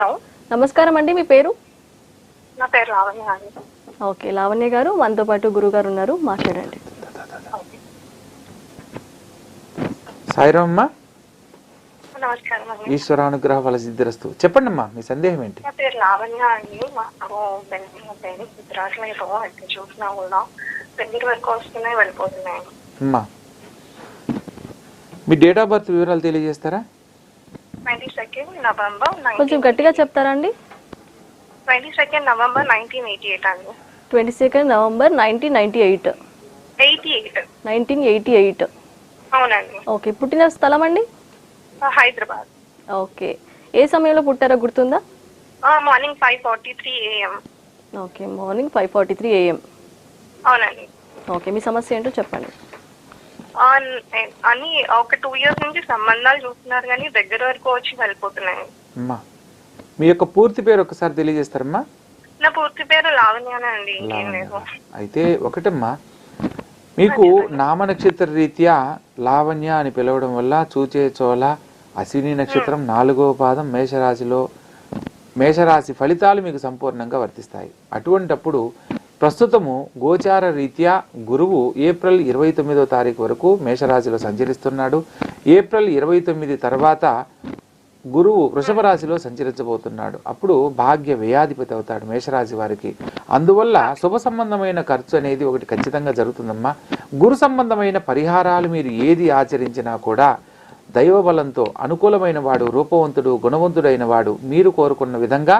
Hello నమస్కారం అండి, మీ పేరు? నా పేరు లావణ్య అండి. ఓకే లావణ్య గారు, మనతో పాటు గురువు గారు ఉన్నారు, మాట్లాడండి. సాయిరామమ్మ, నమస్కారం అండి. ఈశ్వరానుగ్రహ ఫల సిద్ధిరస్తు. చెప్పండి అమ్మా, మీ సందేహం ఏంటి? నా పేరు లావణ్య అండి. మాకు పెళ్లి కుదరట్లేదు. అయితే చూసినా కూడా పెళ్లి వరకు వస్తున్నాయి, వెళ్ళిపోతున్నాయి. అమ్మా, మీ డేట్ ఆఫ్ బర్త్ వివరాలు తెలియజేస్తారా? 22 నవంబర్ కొంచెం గట్టిగా చెప్తారా అండి? 22 నవంబర్ 1988 అండి. 22 నవంబర్ 1998. 1988. అవునండి. ఓకే, పుట్టిన స్థలం అండి? హైదరాబాద్. ఓకే, ఏ సమయంలో పుట్టారో గుర్తుందా? Morning 5:43 AM. Okay, morning 5:43 AM. అవునండి. ఓకే, మీ సమస్య ఏంటో చెప్పండి. అని ఒక 2 years నుంచి సంబంధాలు చూస్తున్నారు కానీ దగ్గర వరకు వచ్చి వెళ్ళిపోతున్నాయి. అమ్మా, మీ యొక్క పూర్తి పేరు ఒకసారి తెలియజేస్తారమ్మా? నా పూర్తి పేరు లావణ్యనే అండి, ఇంకేం లేదు. అయితే ఒకటమ్మా, మీకు నామ నక్షత్ర రీత్యా లావణ్య అని పిలవడం వల్ల చూచే చోళ అశ్విని నక్షత్రం 4వ పాదం మేషరాశి ఫలితాలు మీకు సంపూర్ణంగా వర్తిస్తాయి. అటువంటప్పుడు ప్రస్తుతము గోచార రీత్యా గురువు ఏప్రిల్ 29వ తారీఖు వరకు మేషరాశిలో సంచరిస్తున్నాడు. ఏప్రిల్ 29 తర్వాత గురువు వృషభ రాశిలో సంచరించబోతున్నాడు. అప్పుడు భాగ్య వ్యయాధిపతి అవుతాడు మేషరాశి వారికి. అందువల్ల శుభ సంబంధమైన ఖర్చు అనేది ఒకటి ఖచ్చితంగా జరుగుతుందమ్మా. గురు సంబంధమైన పరిహారాలు మీరు ఏది ఆచరించినా కూడా దైవబలంతో అనుకూలమైన వాడు, రూపవంతుడు, గుణవంతుడైన వాడు, మీరు కోరుకున్న విధంగా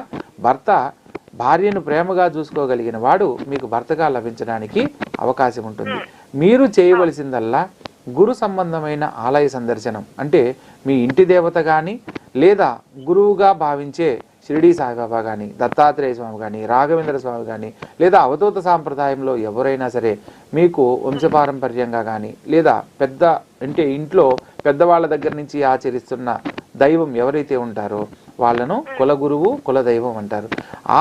భార్యను ప్రేమగా చూసుకోగలిగిన వాడు మీకు భర్తగా లభించడానికి అవకాశం ఉంటుంది. మీరు చేయవలసిందల్లా గురు సంబంధమైన ఆలయ సందర్శనం, అంటే మీ ఇంటి దేవత కానీ లేదా గురువుగా భావించే షిరిడీ సాయిబాబా కానీ, దత్తాత్రేయ స్వామి కానీ, రాఘవేంద్ర స్వామి కానీ, లేదా అవధూత సాంప్రదాయంలో ఎవరైనా సరే మీకు వంశపారంపర్యంగా కానీ, లేదా అంటే ఇంట్లో పెద్దవాళ్ళ దగ్గర నుంచి ఆచరిస్తున్న దైవం ఎవరైతే ఉంటారో వాళ్ళను కులగురువు, కులదైవం అంటారు.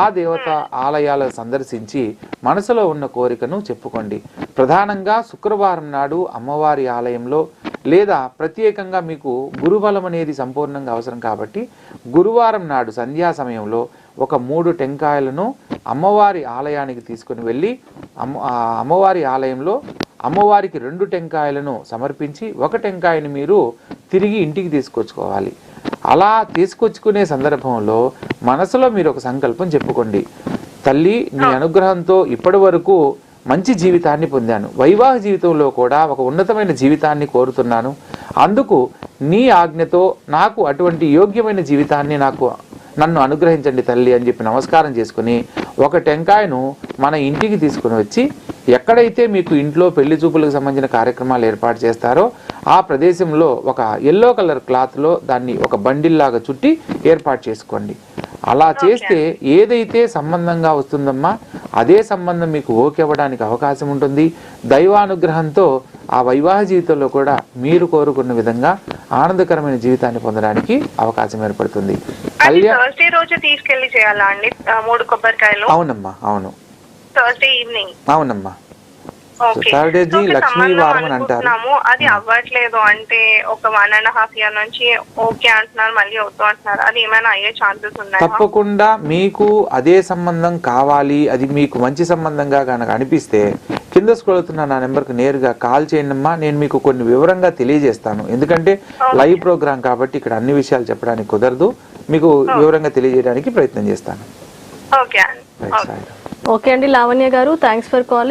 ఆ దేవత ఆలయాలను సందర్శించి మనసులో ఉన్న కోరికను చెప్పుకోండి. ప్రధానంగా శుక్రవారం నాడు అమ్మవారి ఆలయంలో లేదా ప్రత్యేకంగా మీకు గురుబలం అనేది సంపూర్ణంగా అవసరం కాబట్టి గురువారం నాడు సంధ్యా సమయంలో ఒక 3 టెంకాయలను అమ్మవారి ఆలయానికి తీసుకుని వెళ్ళి అమ్మవారి ఆలయంలో అమ్మవారికి 2 టెంకాయలను సమర్పించి 1 టెంకాయని మీరు తిరిగి ఇంటికి తీసుకొచ్చుకోవాలి. అలా తీసుకొచ్చుకునే సందర్భంలో మనసులో మీరు ఒక సంకల్పం చెప్పుకోండి. తల్లి, నీ అనుగ్రహంతో ఇప్పటి వరకు మంచి జీవితాన్ని పొందాను, వైవాహిక జీవితంలో కూడా ఒక ఉన్నతమైన జీవితాన్ని కోరుతున్నాను. అందుకు నీ ఆజ్ఞతో నాకు అటువంటి యోగ్యమైన జీవితాన్ని నన్ను అనుగ్రహించండి తల్లి అని చెప్పి నమస్కారం చేసుకుని 1 టెంకాయను మన ఇంటికి తీసుకుని వచ్చి ఎక్కడైతే మీకు ఇంట్లో పెళ్లి చూపులకు సంబంధించిన కార్యక్రమాలు ఏర్పాటు చేస్తారో ఆ ప్రదేశంలో ఒక ఎల్లో కలర్ క్లాత్లో దాన్ని ఒక బండిల్లాగా చుట్టి ఏర్పాటు చేసుకోండి. అలా చేస్తే ఏదైతే సంబంధంగా వస్తుందమ్మా అదే సంబంధం మీకు ఓకే అవ్వడానికి అవకాశం ఉంటుంది. దైవానుగ్రహంతో ఆ వైవాహిక జీవితంలో కూడా మీరు కోరుకున్న విధంగా ఆనందకరమైన జీవితాన్ని పొందడానికి అవకాశం ఏర్పడుతుంది. అవునమ్మా, అవును, అవునమ్మా. సాటర్డే లక్ష్మీ వారం అని అంటారు. అది అవ్వట్లేదు అంటే ఒక 1.5 year నుంచి ఓకే అంటున్నారు, మళ్ళీ వద్దు అంటున్నారు. అది ఏమైనా అయ్యే ఛాన్సెస్ ఉన్నాయి? తప్పకుండా మీకు అదే సంబంధం కావాలి, అది మీకు మంచి సంబంధంగా కనుక అనిపిస్తే కింద స్క్రోల్ అవుతున్న నా నెంబర్కి నేరుగా కాల్ చేయండి అమ్మా. నేను మీకు కొన్ని వివరంగా తెలియజేస్తాను. ఎందుకంటే లైవ్ ప్రోగ్రామ్ కాబట్టి ఇక్కడ అన్ని విషయాలు చెప్పడానికి కుదరదు. మీకు వివరంగా తెలియజేయడానికి ప్రయత్నం చేస్తాను. ఓకే అండి లావణ్య గారు, థ్యాంక్స్ ఫర్ కాలింగ్.